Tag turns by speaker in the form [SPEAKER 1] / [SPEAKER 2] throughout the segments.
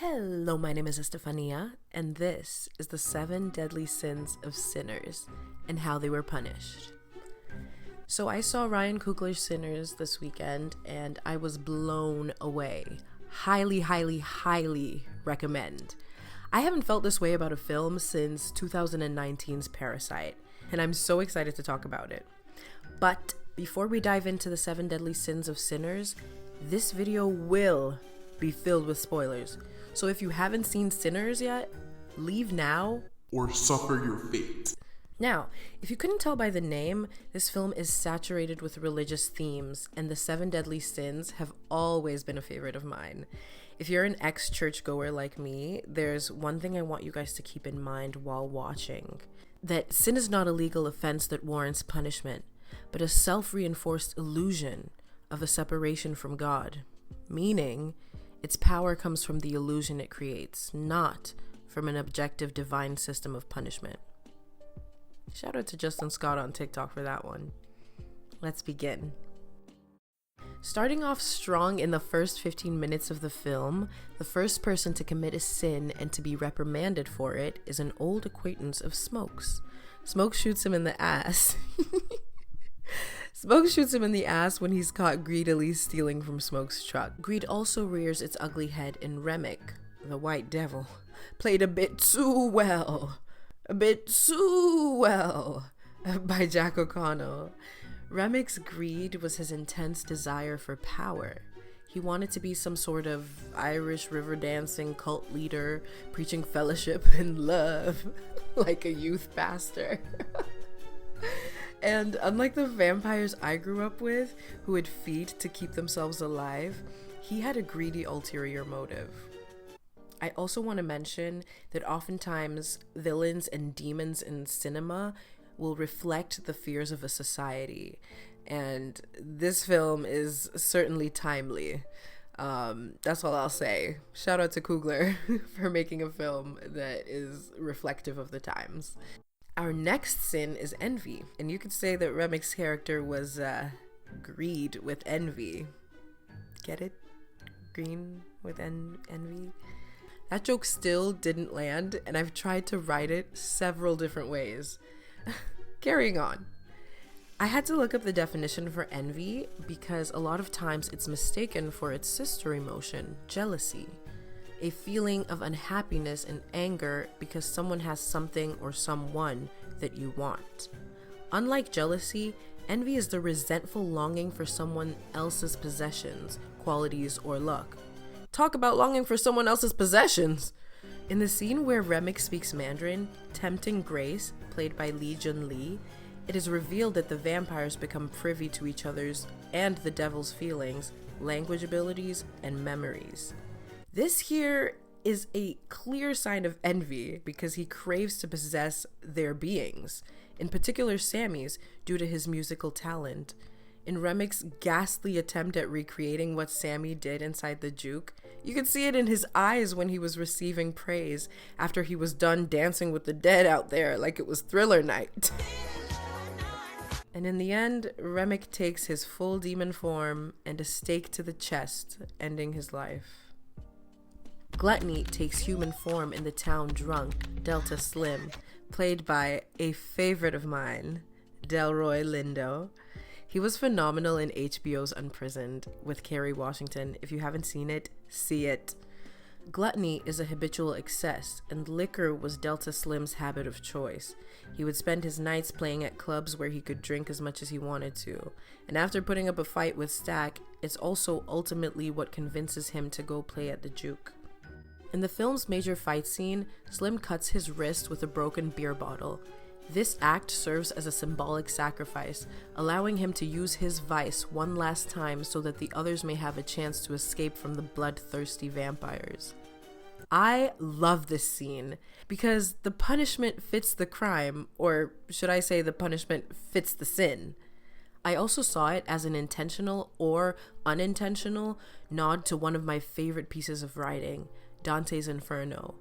[SPEAKER 1] Hello, my name is Estefania, and this is the 7 deadly sins of sinners and how they were punished. So I saw Ryan Coogler's Sinners this weekend, and I was blown away. Highly, highly, highly recommend. I haven't felt this way about a film since 2019's Parasite, and I'm so excited to talk about it. But before we dive into the 7 deadly sins of sinners, this video will be filled with spoilers. So if you haven't seen Sinners yet, leave now
[SPEAKER 2] or suffer your fate.
[SPEAKER 1] Now, if you couldn't tell by the name, this film is saturated with religious themes, and the 7 deadly sins have always been a favorite of mine. If you're an ex-churchgoer like me, there's one thing I want you guys to keep in mind while watching. That sin is not a legal offense that warrants punishment, but a self-reinforced illusion of a separation from God. Meaning, its power comes from the illusion it creates, not from an objective divine system of punishment. Shout out to Justin Scott on TikTok for that one. Let's begin. Starting off strong in the first 15 minutes of the film, the first person to commit a sin and to be reprimanded for it is an old acquaintance of Smokes. Smokes shoots him in the ass. Smokes shoots him in the ass when he's caught greedily stealing from Smokes' truck. Greed also rears its ugly head in Remick, the White Devil, played a bit too well by Jack O'Connell. Remick's greed was his intense desire for power. He wanted to be some sort of Irish river dancing cult leader, preaching fellowship and love like a youth pastor. And unlike the vampires I grew up with, who would feed to keep themselves alive, he had a greedy ulterior motive. I also want to mention that oftentimes villains and demons in cinema will reflect the fears of a society, and this film is certainly timely. That's all I'll say. Shout out to Coogler for making a film that is reflective of the times. Our next sin is envy, and you could say that Remick's character was greed with envy. Get it? Green with envy? That joke still didn't land, and I've tried to write it several different ways. Carrying on. I had to look up the definition for envy because a lot of times it's mistaken for its sister emotion, jealousy. A feeling of unhappiness and anger because someone has something or someone that you want. Unlike jealousy, envy is the resentful longing for someone else's possessions, qualities, or luck. Talk about longing for someone else's possessions! In the scene where Remick speaks Mandarin, tempting Grace, played by Lee Jun-lee, it is revealed that the vampires become privy to each other's and the devil's feelings, language abilities, and memories. This here is a clear sign of envy because he craves to possess their beings, in particular Sammy's, due to his musical talent. In Remick's ghastly attempt at recreating what Sammy did inside the juke, you could see it in his eyes when he was receiving praise after he was done dancing with the dead out there like it was Thriller night. And in the end, Remick takes his full demon form and a stake to the chest, ending his life. Gluttony takes human form in the town drunk, Delta Slim, played by a favorite of mine, Delroy Lindo. He was phenomenal in HBO's Unprisoned with Kerry Washington. If you haven't seen it, see it. Gluttony is a habitual excess, and liquor was Delta Slim's habit of choice. He would spend his nights playing at clubs where he could drink as much as he wanted to. And after putting up a fight with Stack, it's also ultimately what convinces him to go play at the juke. In the film's major fight scene, Slim cuts his wrist with a broken beer bottle. This act serves as a symbolic sacrifice, allowing him to use his vice one last time so that the others may have a chance to escape from the bloodthirsty vampires. I love this scene because the punishment fits the crime, or should I say the punishment fits the sin. I also saw it as an intentional or unintentional nod to one of my favorite pieces of writing, Dante's Inferno.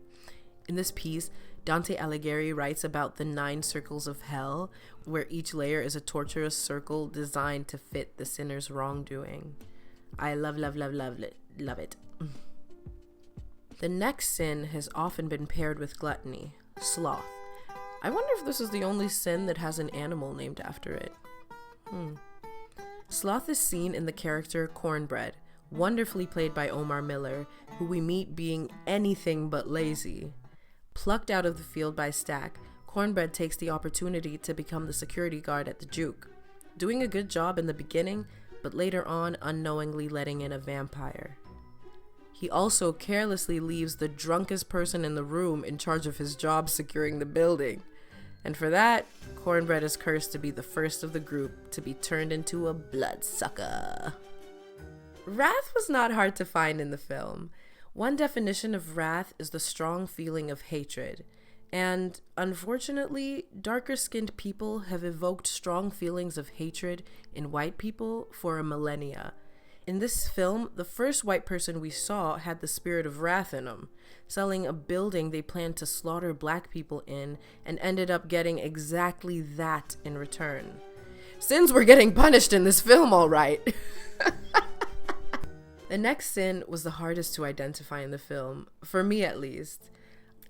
[SPEAKER 1] In this piece, Dante Alighieri writes about the 9 circles of hell, where each layer is a torturous circle designed to fit the sinner's wrongdoing. I love it. The next sin has often been paired with gluttony, sloth. I wonder if this is the only sin that has an animal named after it. Sloth is seen in the character Cornbread, wonderfully played by Omar Miller, who we meet being anything but lazy. Plucked out of the field by Stack, Cornbread takes the opportunity to become the security guard at the juke, doing a good job in the beginning, but later on unknowingly letting in a vampire. He also carelessly leaves the drunkest person in the room in charge of his job securing the building. And for that, Cornbread is cursed to be the first of the group to be turned into a bloodsucker. Wrath was not hard to find in the film. One definition of wrath is the strong feeling of hatred. And unfortunately, darker-skinned people have evoked strong feelings of hatred in white people for a millennia. In this film, the first white person we saw had the spirit of wrath in him, selling a building they planned to slaughter black people in and ended up getting exactly that in return. Sins were getting punished in this film, all right. The next sin was the hardest to identify in the film, for me at least,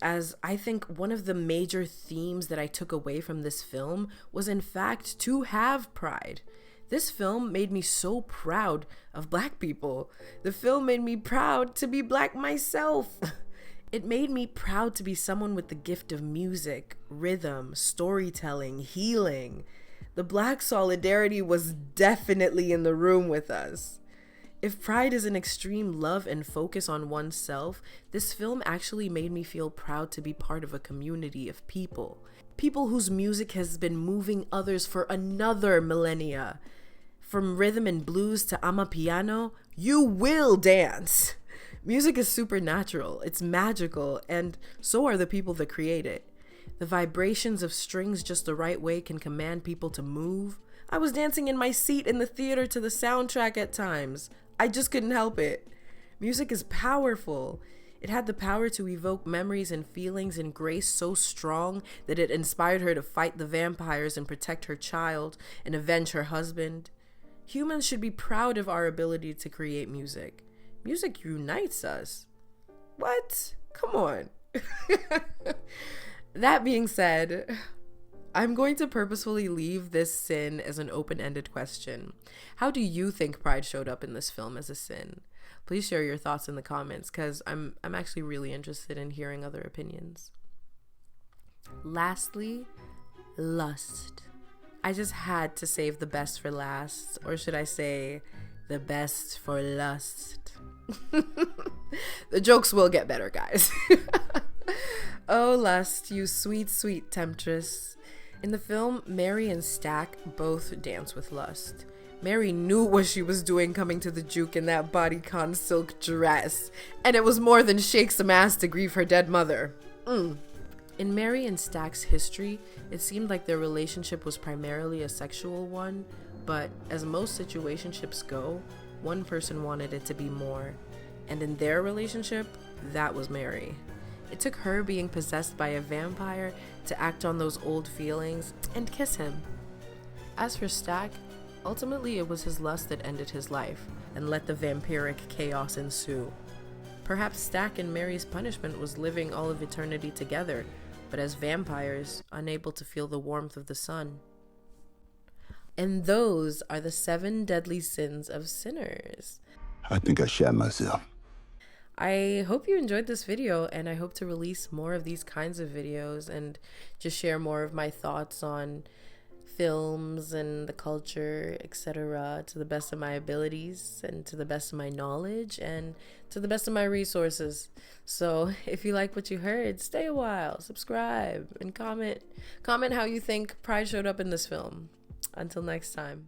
[SPEAKER 1] as I think one of the major themes that I took away from this film was in fact to have pride. This film made me so proud of black people. The film made me proud to be black myself. It made me proud to be someone with the gift of music, rhythm, storytelling, healing. The black solidarity was definitely in the room with us. If pride is an extreme love and focus on oneself, this film actually made me feel proud to be part of a community of people. People whose music has been moving others for another millennia. From rhythm and blues to amapiano, you will dance. Music is supernatural, it's magical, and so are the people that create it. The vibrations of strings just the right way can command people to move. I was dancing in my seat in the theater to the soundtrack at times. I just couldn't help it. Music is powerful. It had the power to evoke memories and feelings and grace so strong that it inspired her to fight the vampires and protect her child and avenge her husband. Humans should be proud of our ability to create music. Music unites us. What? Come on. That being said, I'm going to purposefully leave this sin as an open-ended question. How do you think pride showed up in this film as a sin? Please share your thoughts in the comments because I'm actually really interested in hearing other opinions. Lastly, lust. I just had to save the best for last, or should I say the best for lust. The jokes will get better, guys. Oh, lust, you sweet, sweet temptress. In the film, Mary and Stack both dance with lust. Mary knew what she was doing coming to the juke in that bodycon silk dress, and it was more than shake some ass to grieve her dead mother. In Mary and Stack's history, it seemed like their relationship was primarily a sexual one, but as most situationships go, one person wanted it to be more. And in their relationship, that was Mary. It took her being possessed by a vampire to act on those old feelings and kiss him. As for Stack, ultimately it was his lust that ended his life and let the vampiric chaos ensue. Perhaps Stack and Mary's punishment was living all of eternity together, but as vampires, unable to feel the warmth of the sun. And those are the 7 deadly sins of sinners.
[SPEAKER 3] I think I shat myself.
[SPEAKER 1] I hope you enjoyed this video, and I hope to release more of these kinds of videos and just share more of my thoughts on films and the culture, etc., to the best of my abilities and to the best of my knowledge and to the best of my resources. So if you like what you heard, stay a while, subscribe, and comment how you think pride showed up in this film. Until next time.